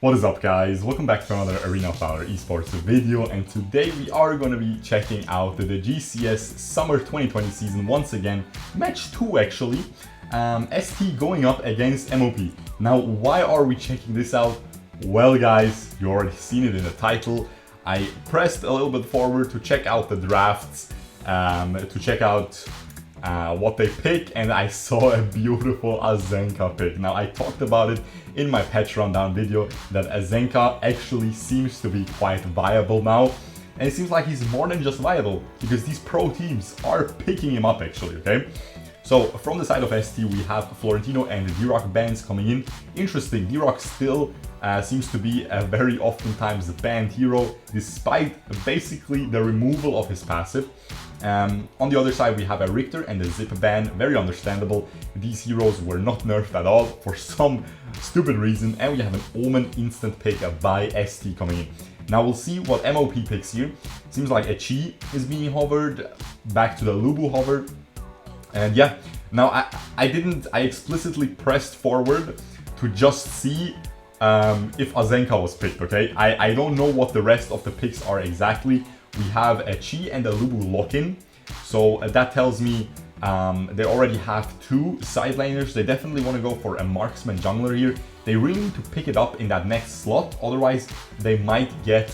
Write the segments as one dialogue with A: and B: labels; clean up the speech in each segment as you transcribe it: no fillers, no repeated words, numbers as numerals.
A: What is up, guys? Welcome back to another Arena of Valor esports video, and today we are going to be checking out the GCS Summer 2020 season once again. Match 2 actually. ST going up against MOP. Now, why are we checking this out? Well, guys, you already seen it in the title. I pressed a little bit forward to check out the drafts, to check out what they pick, and I saw a beautiful Azzen'Ka pick. Now, I talked about it in my patch rundown video that Azzen'Ka actually seems to be quite viable now, and it seems like he's more than just viable because these pro teams are picking him up actually, okay? So from the side of ST we have Florentino and D-Rock bans coming in. Interesting, D-Rock still seems to be a very oftentimes banned hero despite basically the removal of his passive. On the other side we have a Richter and a Zip ban, very understandable. These heroes were not nerfed at all for some stupid reason, and we have an Omen instant pick by ST coming in. Now we'll see what MOP picks here. Seems like a Chi is being hovered, back to the Lubu hover. And yeah, now I explicitly pressed forward to just see if Azzen'Ka was picked, okay? I don't know what the rest of the picks are exactly. We have a Chi and a Lubu lock-in, so that tells me they already have two side laners. They definitely want to go for a marksman jungler here. They really need to pick it up in that next slot, otherwise they might get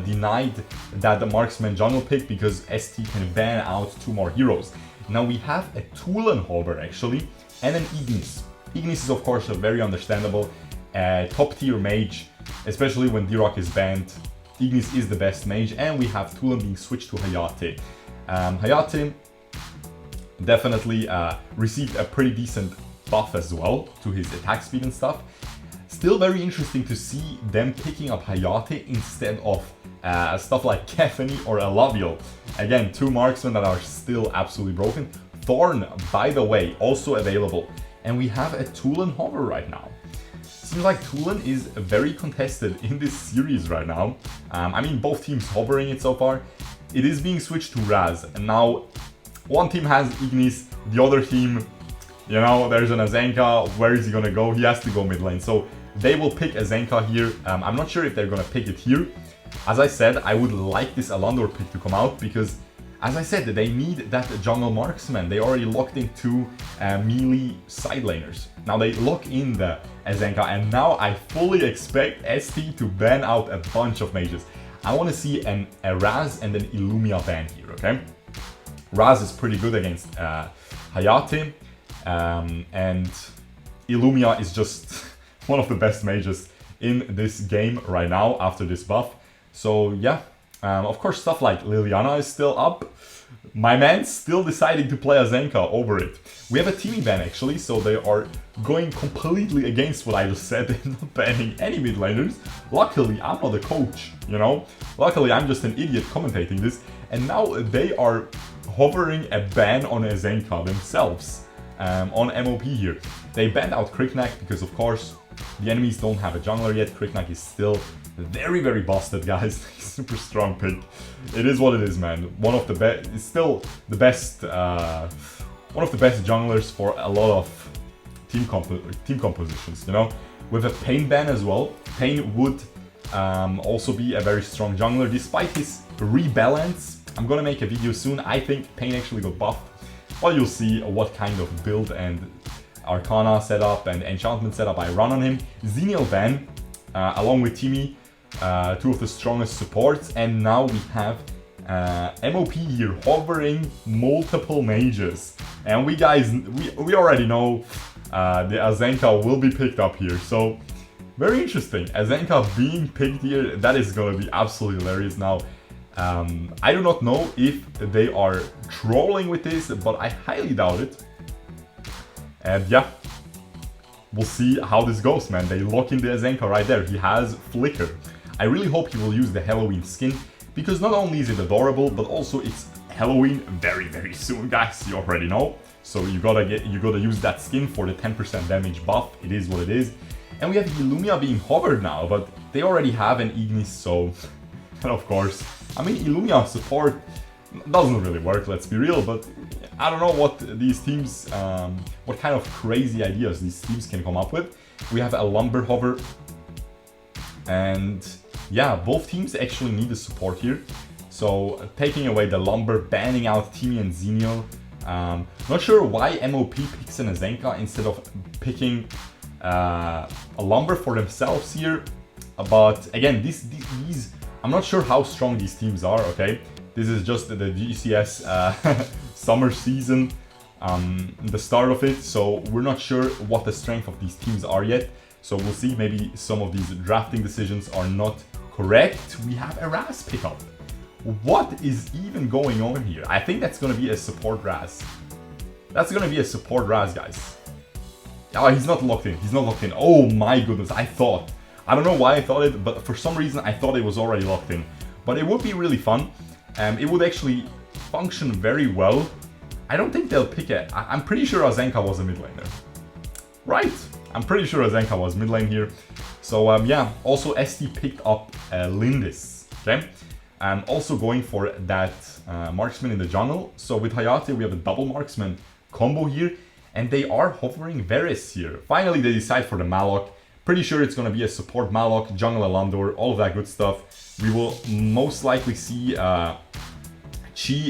A: denied that the marksman jungle pick because ST can ban out two more heroes. Now we have a Tulen hover actually, and an Ignis. Ignis is of course a very understandable top tier mage, especially when D-Rock is banned. Ignis is the best mage, and we have Tulen being switched to Hayate. Hayate definitely received a pretty decent buff as well to his attack speed and stuff. Still very interesting to see them picking up Hayate instead of stuff like Kefani or Alaviel. Again, two marksmen that are still absolutely broken. Thorn, by the way, also available. And we have a Tulen hover right now. Seems like Tulen is very contested in this series right now. I mean, both teams hovering it so far. It is being switched to Raz. And now, one team has Ignis, the other team, you know, there's an Azzen'Ka. Where is he gonna go? He has to go mid lane. So they will pick Azzen'Ka here. I'm not sure if they're gonna pick it here. As I said, I would like this Alandor pick to come out because, as I said, they need that jungle marksman. They already locked in two melee side laners. Now they lock in the Azzen'Ka, and now I fully expect ST to ban out a bunch of mages. I want to see a Raz and an Illumia ban here, okay? Raz is pretty good against Hayate, and Illumia is just one of the best mages in this game right now after this buff. So yeah, of course stuff like Liliana is still up. My man's still deciding to play Azzen'Ka over it. We have a teamy ban actually, so they are going completely against what I just said. They're not banning any mid laners. Luckily, I'm not a coach, you know? Luckily, I'm just an idiot commentating this. And now they are hovering a ban on Azzen'Ka themselves, on MOP here. They banned out Kriknak because, of course, the enemies don't have a jungler yet. Kriknak is still very, very busted, guys. Super strong pick. It is what it is, man. One of the best, it's still the best, one of the best junglers for a lot of team compositions, you know. With a Pain ban as well. Pain would also be a very strong jungler, despite his rebalance. I'm gonna make a video soon. I think Pain actually got buffed. Well, you'll see what kind of build and Arcana setup and enchantment setup I run on him. Xenial ban, along with Timmy, two of the strongest supports, and now we have MOP here hovering multiple mages, and we already know the Azzen'Ka will be picked up here, so very interesting. Azzen'Ka being picked here, that is gonna be absolutely hilarious. Now I do not know if they are trolling with this, but I highly doubt it. And yeah, we'll see how this goes, man. They lock in the Azzen'Ka right there. He has Flicker. I really hope he will use the Halloween skin, because not only is it adorable, but also it's Halloween very, very soon, guys. You already know. So you gotta use that skin for the 10% damage buff. It is what it is. And we have Illumia being hovered now, but they already have an Ignis, so and of course, I mean, Illumia support doesn't really work, let's be real, but I don't know what these teams, what kind of crazy ideas these teams can come up with. We have a Lumber Hover, And yeah, both teams actually need the support here. So taking away the Lumber, banning out Timmy and Xenial. Not sure why MOP picks an Azzen'Ka instead of picking a Lumber for themselves here. But again, these I'm not sure how strong these teams are, okay? This is just the GCS summer season, the start of it, so we're not sure what the strength of these teams are yet. So we'll see, maybe some of these drafting decisions are not correct. We have a Raz pickup. What is even going on here? I think that's going to be a support Raz. That's going to be a support Raz, guys. Oh, he's not locked in. He's not locked in. Oh my goodness, I don't know why I thought it, but for some reason I thought it was already locked in. But it would be really fun. It would actually function very well. I don't think they'll pick it. I'm pretty sure Azzen'Ka was a mid laner. Right. I'm pretty sure Azzen'Ka was mid lane here. So yeah, also ST picked up Lindis. Okay. Also going for that marksman in the jungle. So with Hayate we have a double marksman combo here. And they are hovering Varus here. Finally they decide for the Malok. Pretty sure it's going to be a support Malok, jungle Alandor, all of that good stuff. We will most likely see Chi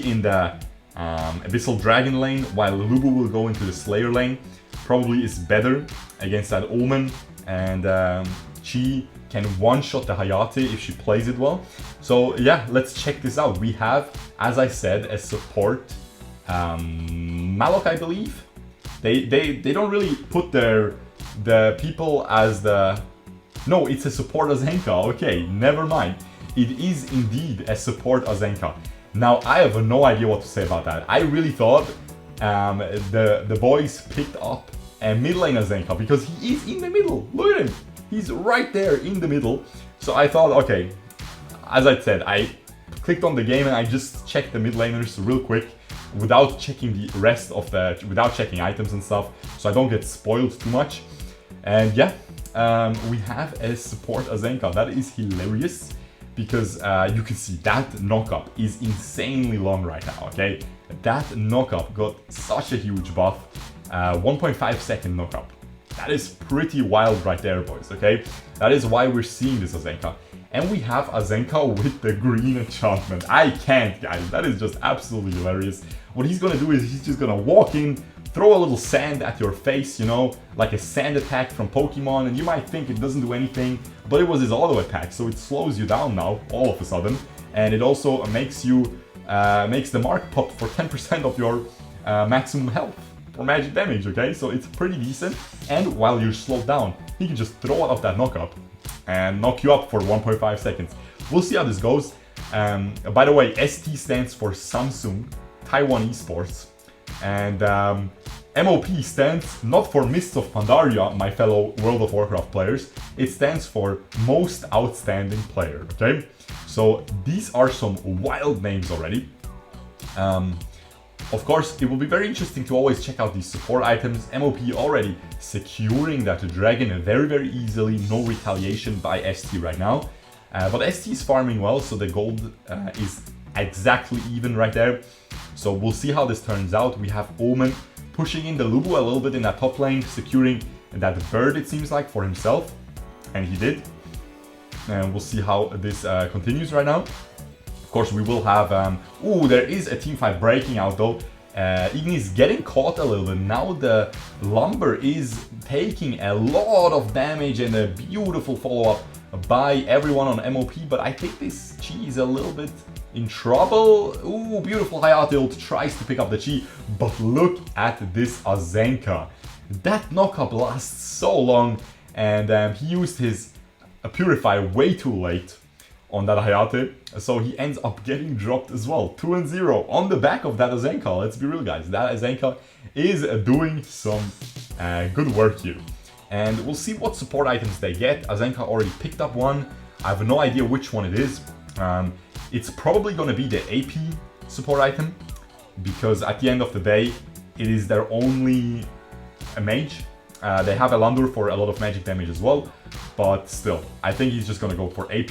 A: in the Abyssal Dragon lane, while Lubu will go into the Slayer lane. Probably is better against that Omen, and Chi can one-shot the Hayate if she plays it well. So yeah, let's check this out. We have, as I said, a support Malok, I believe. They don't really put the people as the... No, it's a support Azzen'Ka. Okay, never mind. It is indeed a support Azzen'Ka. Now, I have no idea what to say about that. I really thought the boys picked up a mid lane Azzen'Ka because he is in the middle. Look at him. He's right there in the middle. So I thought, okay, as I said, I clicked on the game and I just checked the mid laners real quick without checking the rest of without checking items and stuff, so I don't get spoiled too much. And yeah, we have a support Azzen'Ka. That is hilarious because you can see that knockup is insanely long right now, okay? That knockup got such a huge buff, 1.5 second knockup. That is pretty wild right there, boys, okay? That is why we're seeing this Azzen'Ka. And we have Azzen'Ka with the green enchantment. I can't, guys. That is just absolutely hilarious. What he's gonna do is he's just gonna walk in, throw a little sand at your face, you know, like a sand attack from Pokemon, and you might think it doesn't do anything, but it was his auto attack, so it slows you down now, all of a sudden. And it also makes the mark pop for 10% of your maximum health for magic damage, okay? So it's pretty decent, and while you're slowed down, he can just throw out of that knockup and knock you up for 1.5 seconds. We'll see how this goes. By the way, ST stands for Samsung Taiwan Esports, and MOP stands not for Mists of Pandaria, my fellow World of Warcraft players. It stands for Most Outstanding Player, okay? So these are some wild names already. Of course, it will be very interesting to always check out these support items. MOP already securing that dragon very, very easily. No retaliation by ST right now. But ST is farming well, so the gold is exactly even right there. So we'll see how this turns out. We have Omen pushing in the Lubu a little bit in that top lane, securing that bird, it seems like, for himself. And he did. And we'll see how this continues right now. Of course, we will have... ooh, there is a teamfight breaking out, though. Ignis getting caught a little bit. Now the Lumber is taking a lot of damage and a beautiful follow-up by everyone on MOP. But I think this Chi is a little bit in trouble. Ooh, beautiful Hayate ult tries to pick up the Chi. But look at this Azzen'Ka. That knockup lasts so long. And he used his Purify way too late on that Hayate, so he ends up getting dropped as well. 2-0 on the back of that Azzen'Ka. Let's be real, guys. That Azzen'Ka is doing some good work here. And we'll see what support items they get. Azzen'Ka already picked up one. I have no idea which one it is. It's probably going to be the AP support item, because at the end of the day, it is their only mage. They have Alandor for a lot of magic damage as well, but still, I think he's just going to go for AP.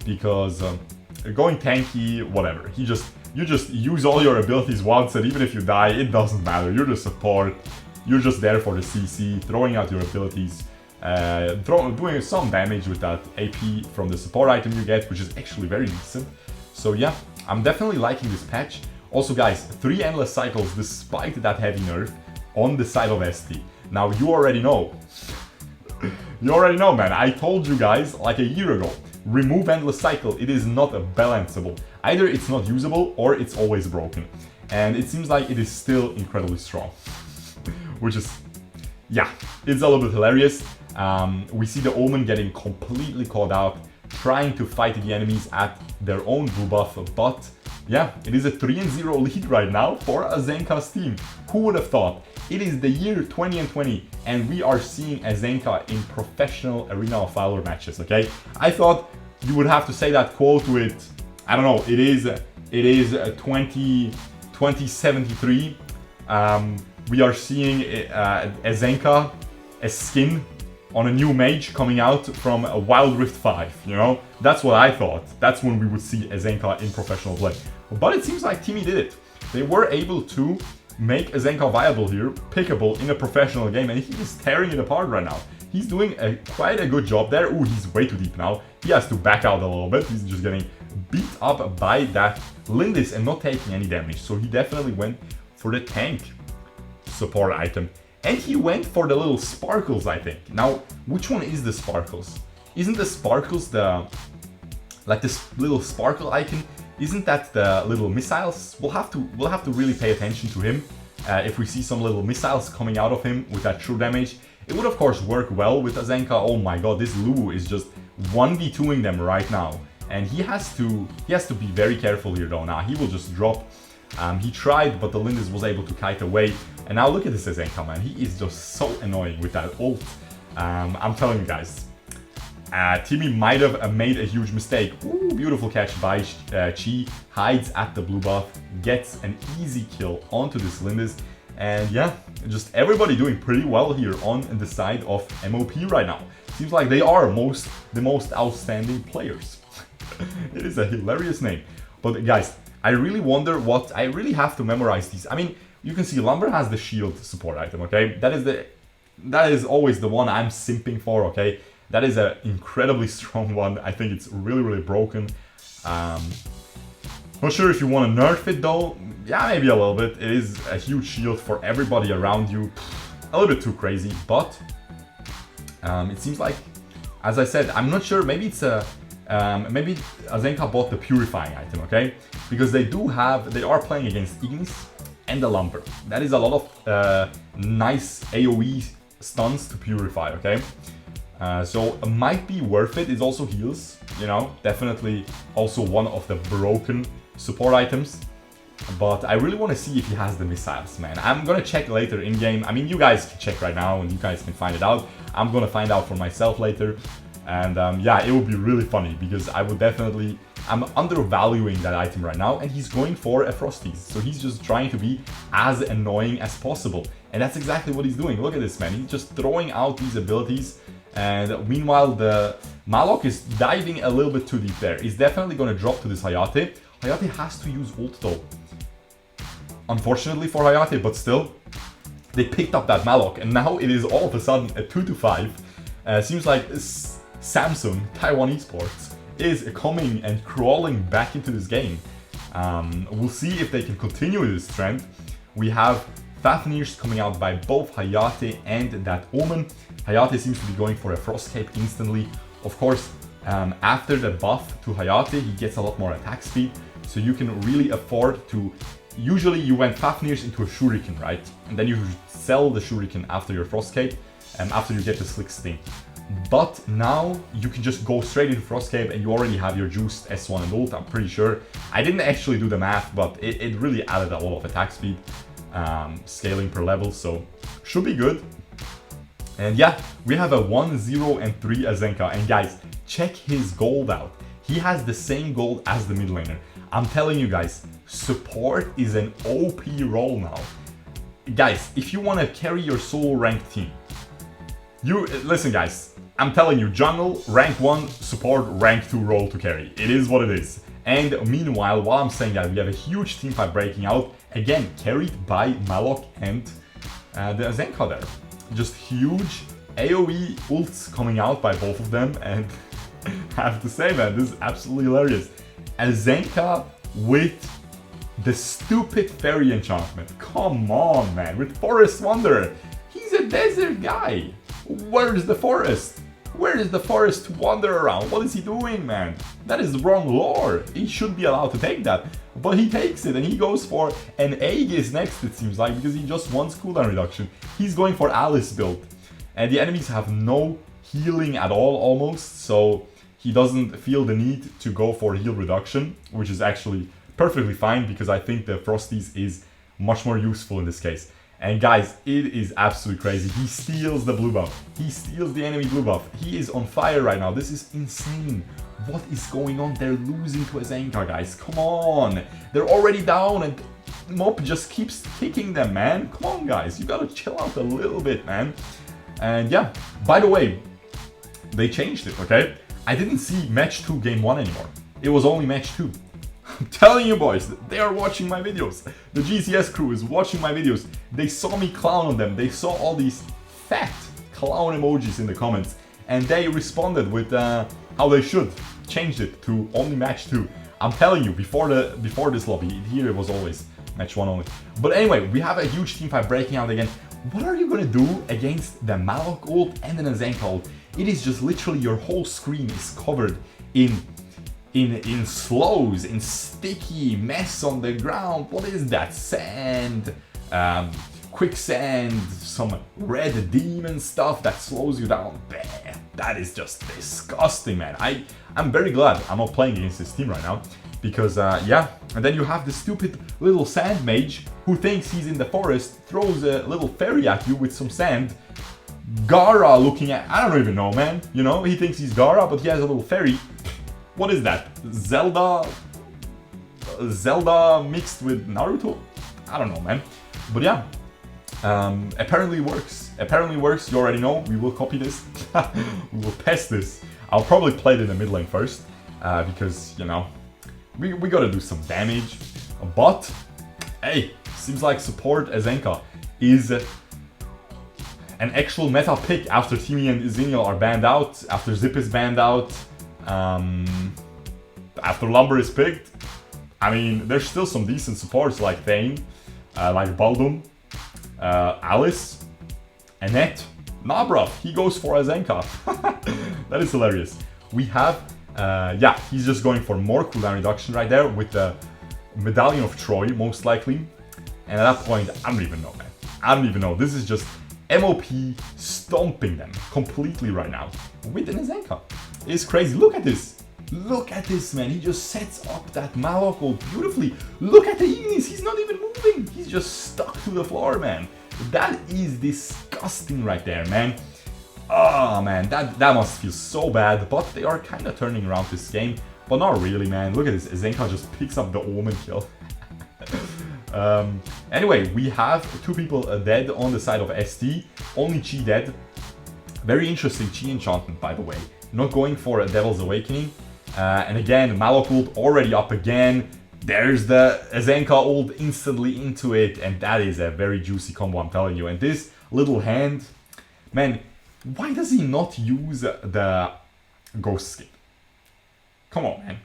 A: Because going tanky, whatever. You just use all your abilities once, and even if you die, it doesn't matter. You're the support. You're just there for the CC, throwing out your abilities doing some damage with that AP from the support item you get, which is actually very decent. So yeah, I'm definitely liking this patch. Also guys, 3 endless cycles despite that heavy nerf on the side of ST. Now you already know. You already know, man. I told you guys like a year ago, remove endless cycle. It is not balanceable. Either it's not usable or it's always broken. And it seems like it is still incredibly strong. Which is, yeah, it's a little bit hilarious. We see the Omen getting completely caught out, trying to fight the enemies at their own blue buff, but yeah, it is a 3-0 lead right now for Azzen'Ka's team. Who would have thought? It is the year 2020 and we are seeing Azzen'Ka in professional Arena of Valor matches, okay? I thought you would have to say that quote with, I don't know, it is 2073. We are seeing Azzen'Ka, a skin on a new mage coming out from a Wild Rift 5, you know? That's what I thought. That's when we would see Azzen'Ka in professional play. But it seems like Timmy did it. They were able to make Azzen'Ka viable here, pickable in a professional game, and he is tearing it apart right now. He's doing quite a good job there. Ooh, he's way too deep now. He has to back out a little bit. He's just getting beat up by that Lindis and not taking any damage. So he definitely went for the tank support item. And he went for the little sparkles, I think. Now, which one is the sparkles? Isn't the sparkles the... like this little sparkle icon? Isn't that the little missiles? We'll have to really pay attention to him. If we see some little missiles coming out of him with that true damage, it would of course work well with Azzen'Ka. Oh my god, this Lulu is just 1v2ing them right now. And he has to be very careful here though. Now he will just drop. He tried, but the Lindis was able to kite away. And now look at this Azzen'Ka, man. He is just so annoying with that ult. I'm telling you guys. Timmy might have made a huge mistake. Ooh, beautiful catch by Chi. Hides at the blue buff. Gets an easy kill onto this Lindis. And yeah, just everybody doing pretty well here on the side of MOP right now. Seems like they are the most outstanding players. It is a hilarious name. But guys, I really wonder what... I really have to memorize these. I mean, you can see Lumber has the shield support item, okay? That is always the one I'm simping for, okay? That is an incredibly strong one. I think it's really broken. Not sure if you want to nerf it though. Yeah, maybe a little bit. It is a huge shield for everybody around you. A little bit too crazy, but it seems like, as I said, I'm not sure. Maybe it's a maybe Azzen'Ka bought the purifying item, okay? Because they are playing against Ignis and the Lumber. That is a lot of nice AoE stuns to purify, okay? So it might be worth it. It also heals, you know, definitely also one of the broken support items. But I really want to see if he has the missiles, man. I'm gonna check later in game. I mean, you guys can check right now and you guys can find it out. I'm gonna find out for myself later. And yeah, it would be really funny because I'm undervaluing that item right now, and he's going for a Frosties. So he's just trying to be as annoying as possible. And that's exactly what he's doing. Look at this, man. He's just throwing out these abilities. And meanwhile, the Malok is diving a little bit too deep there. He's definitely going to drop to this Hayate. Hayate has to use ult though. Unfortunately for Hayate, but still, they picked up that Malok. And now it is all of a sudden a 2-5. Seems like Samsung, Taiwan Esports, is coming and crawling back into this game. We'll see if they can continue this trend. We have Fafnirs coming out by both Hayate and that Omen. Hayate seems to be going for a Frost Cape instantly. Of course, after the buff to Hayate, he gets a lot more attack speed. So you can really afford to... Usually you went Fafnirs into a Shuriken, right? And then you sell the Shuriken after your Frost Cape, after you get the Slick Sting. But now you can just go straight into Frost Cape and you already have your juiced S1 and ult, I'm pretty sure. I didn't actually do the math, but it really added a lot of attack speed, scaling per level, so should be good. And yeah, we have a 1-0 and 3 Azzen'Ka, and guys, check his gold out. He has the same gold as the mid laner. I'm telling you guys, support is an OP role now. Guys, if you want to carry your solo ranked team, listen guys, I'm telling you, jungle, rank 1, support, rank 2 role to carry. It is what it is. And meanwhile, while I'm saying that, we have a huge teamfight breaking out, again, carried by Malok and the Azzen'Ka there. Just huge AoE ults coming out by both of them, and I have to say, man, this is absolutely hilarious. Azzen'Ka with the stupid fairy enchantment. Come on, man, with Forest Wanderer. He's a desert guy. Where's the forest? Where is the forest to wander around? What is he doing, man? That is the wrong lore. He should be allowed to take that. But he takes it and he goes for an Aegis next, it seems like, because he just wants cooldown reduction. He's going for Alice build. And the enemies have no healing at all, almost. So he doesn't feel the need to go for heal reduction, which is actually perfectly fine, because I think the Frosties is much more useful in this case. And guys, it is absolutely crazy. He steals the blue buff. He steals the enemy blue buff. He is on fire right now. This is insane. What is going on? They're losing to Azzen'Ka, guys. Come on. They're already down and Mop just keeps kicking them, man. Come on, guys. You gotta chill out a little bit, man. And yeah, by the way, they changed it, okay? I didn't see match 2 game 1 anymore. It was only match 2. I'm telling you, boys, they are watching my videos. The GCS crew is watching my videos. They saw me clown on them. They saw all these fat clown emojis in the comments, and they responded with how they should. Changed it to only match 2. I'm telling you, before this lobby, here it was always match 1 only. But anyway, we have a huge team fight breaking out again. What are you gonna do against the Malok ult and an Azzen'Ka ult? It is just literally your whole screen is covered in slows, in sticky mess on the ground. What is that? Sand, quicksand, some red demon stuff that slows you down. Bleh, that is just disgusting, man. I'm very glad I'm not playing against this team right now, because yeah. And then you have the stupid little sand mage who thinks he's in the forest, throws a little fairy at you with some sand. Gara looking at, I don't even know, man. You know, he thinks he's Gara, but he has a little fairy. What is that? Zelda mixed with Naruto? I don't know, man. But yeah, apparently it works. Apparently it works. You already know. We will copy this. We will test this. I'll probably play it in the mid lane first, because, you know, we gotta do some damage. But hey, seems like support Azzen'Ka is an actual meta pick after Timmy and Zinnial are banned out, after Zip is banned out. After Lumber is picked, I mean, there's still some decent supports like Thane, like Baldum, Alice, Annette. Nah, bruv, he goes for Azzen'Ka. That is hilarious. We have, yeah, he's just going for more cooldown reduction right there with the Medallion of Troy, most likely. And at that point, I don't even know, man. I don't even know. This is just MOP stomping them completely right now with an Azzen'Ka. It's crazy. Look at this. Look at this, man. He just sets up that Malok ult beautifully. Look at the Ignis. He's not even moving. He's just stuck to the floor, man. That is disgusting right there, man. Oh, man. That must feel so bad. But they are kind of turning around this game. But not really, man. Look at this. Azzen'Ka just picks up the Omen kill. Anyway, we have 2 people dead on the side of ST. Only Chi dead. Very interesting Chi enchantment, by the way. Not going for a Devil's Awakening. And again, Malok ult already up again. There's the Azzen'Ka ult instantly into it. And that is a very juicy combo, I'm telling you. And this little hand, man, why does he not use the Ghost skin? Come on, man.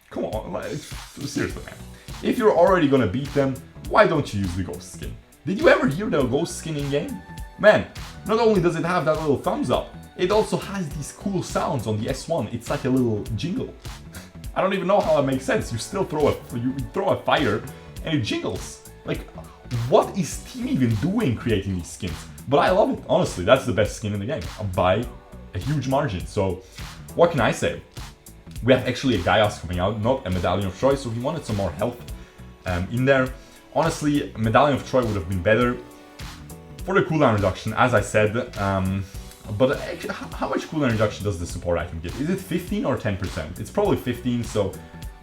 A: Come on, like, seriously, man. If you're already gonna beat them, why don't you use the Ghost skin? Did you ever hear the Ghost skin in game? Man, not only does it have that little thumbs up, it also has these cool sounds on the S1. It's like a little jingle. I don't even know how that makes sense. You still throw a fire and it jingles. Like, what is Team even doing creating these skins? But I love it. Honestly, that's the best skin in the game by a huge margin. So, what can I say? We have actually a Gaius coming out, not a Medallion of Troy, so he wanted some more health in there. Honestly, Medallion of Troy would have been better for the cooldown reduction, as I said. But actually, how much cooldown reduction does the support item give? Is it 15 or 10%? It's probably 15, so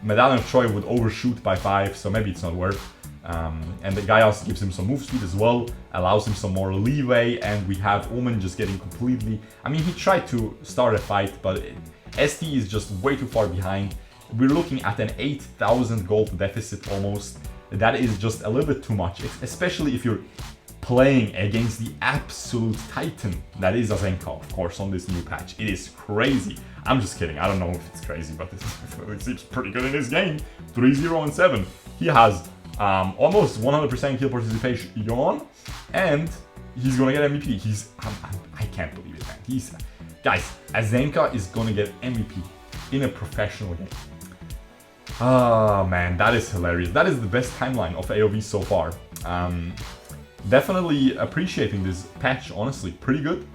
A: Medallion of Troy would overshoot by 5, so maybe it's not worth. And the Gaius gives him some move speed as well, allows him some more leeway, and we have Omen just getting completely... I mean, he tried to start a fight, but ST is just way too far behind. We're looking at an 8,000 gold deficit almost. That is just a little bit too much, especially if you're playing against the absolute titan that is Azzen'Ka, of course, on this new patch. It is crazy. I'm just kidding. I don't know if it's crazy, but it seems pretty good in this game. 3-0 and 7. He has almost 100% kill participation on, and he's gonna get MVP. I can't believe it, man. Guys, Azzen'Ka is gonna get MVP in a professional game. Oh man, that is hilarious. That is the best timeline of AOV so far. Definitely appreciating this patch, honestly, pretty good.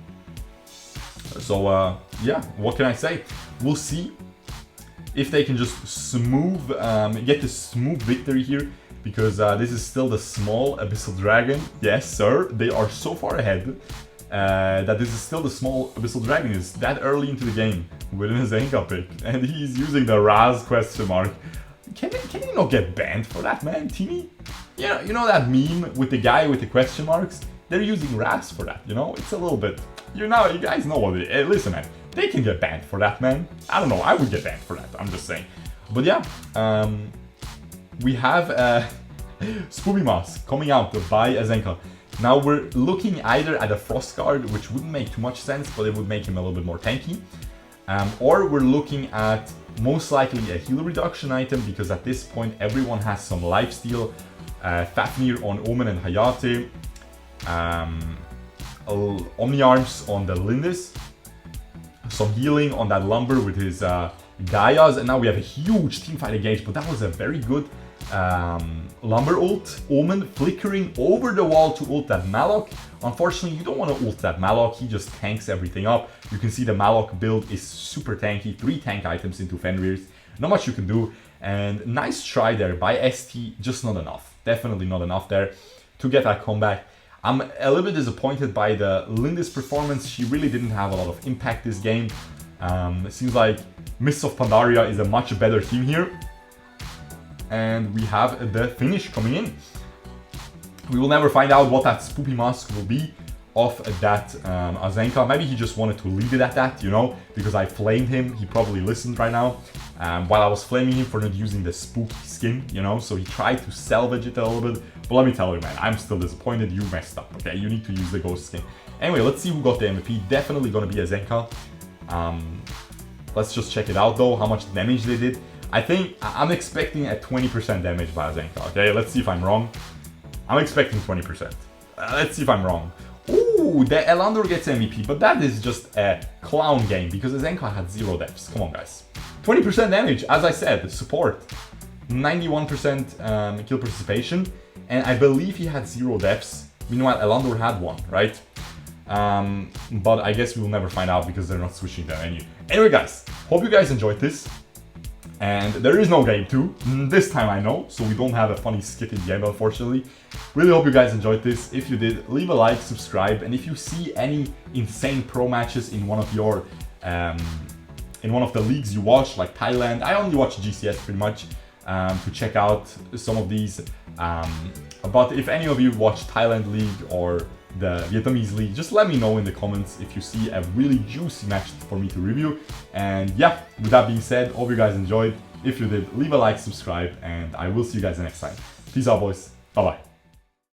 A: So yeah, what can I say? We'll see if they can just smooth, get the smooth victory here, because this is still the small Abyssal Dragon. Yes, sir, they are so far ahead that this is still the small Abyssal Dragon. Is that early into the game with an Azzen'Ka pick, and he's using the Raz question mark. Can he not get banned for that, man? Teamy? Yeah, you know that meme with the guy with the question marks? They're using Raz for that, you know? It's a little bit, you guys know what it is. Listen, man, they can get banned for that, man. I don't know, I would get banned for that, I'm just saying. But yeah, we have Spoopy Mask coming out by Azzen'Ka. Now we're looking either at a Frost Guard, which wouldn't make too much sense, but it would make him a little bit more tanky. Or we're looking at most likely a heal reduction item, because at this point everyone has some lifesteal. Fafnir on Omen and Hayate. Omni Arms on the Lindis. Some healing on that Lumber with his Gaias. And now we have a huge teamfight engage, but that was a very good Lumber ult. Omen flickering over the wall to ult that Malok. Unfortunately, you don't want to ult that Malok, he just tanks everything up. You can see the Malok build is super tanky, 3 tank items into Fenrir's. Not much you can do, and nice try there by ST, just not enough. Definitely not enough there to get that comeback. I'm a little bit disappointed by the Lindis performance. She really didn't have a lot of impact this game. It seems like Mists of Pandaria is a much better team here. And we have the finish coming in. We will never find out what that Spoopy Mask will be of that Azzen'Ka. Maybe he just wanted to leave it at that, you know, because I flamed him. He probably listened right now while I was flaming him for not using the spooky skin, you know, so he tried to salvage it a little bit. But let me tell you, man, I'm still disappointed. You messed up, okay? You need to use the ghost skin. Anyway, let's see who got the MVP. Definitely gonna be Azzen'Ka. Let's just check it out though, how much damage they did. I think I'm expecting a 20% damage by Azzen'Ka, okay? Let's see if I'm wrong. I'm expecting 20%. Let's see if I'm wrong. Ooh, the Elandor gets MVP, but that is just a clown game because Azzen'Ka had 0 deaths. Come on, guys. 20% damage, as I said, support. 91% kill participation, and I believe he had 0 deaths. Meanwhile, Elandor had 1, right? But I guess we will never find out because they're not switching the menu. Anyway, guys, hope you guys enjoyed this. And there is no game 2, this time I know, so we don't have a funny skit in the game, unfortunately. Really hope you guys enjoyed this. If you did, leave a like, subscribe, and if you see any insane pro matches in one of your, in one of the leagues you watch, like Thailand, I only watch GCS pretty much, to check out some of these. But if any of you watch Thailand League or the Vietnamese League, just let me know in the comments if you see a really juicy match for me to review. And yeah, with that being said, hope you guys enjoyed. If you did, leave a like, subscribe, and I will see you guys next time. Peace out, boys. Bye-bye.